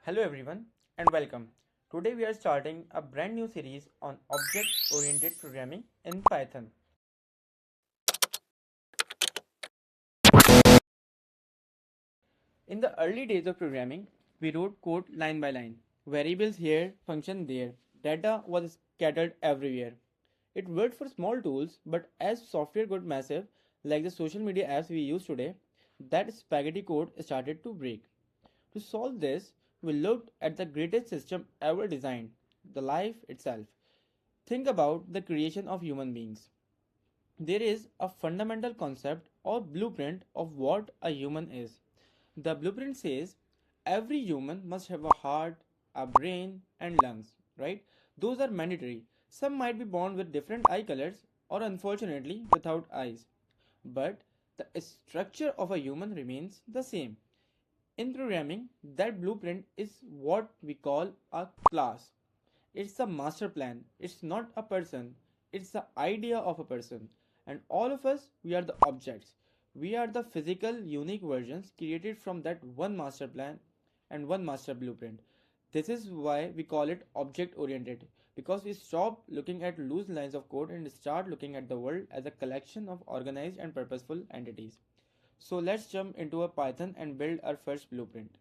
Hello everyone and welcome. Today we are starting a brand new series on object-oriented programming in Python. In the early days of programming, we wrote code line by line. Variables here, function there. Data was scattered everywhere. It worked for small tools, but as software got massive, like the social media apps we use today, that spaghetti code started to break. To solve this, we looked at the greatest system ever designed, the life itself. Think about the creation of human beings. There is a fundamental concept or blueprint of what a human is. The blueprint says every human must have a heart, a brain, and lungs, right? Those are mandatory. Some might be born with different eye colors or unfortunately without eyes. But the structure of a human remains the same. In programming, that blueprint is what we call a class. It's a master plan. It's not a person. It's the idea of a person. And all of us, we are the objects. We are the physical, unique versions created from that one master plan and one master blueprint. This is why we call it object oriented, because we stop looking at loose lines of code and start looking at the world as a collection of organized and purposeful entities. So let's jump into a Python and build our first blueprint.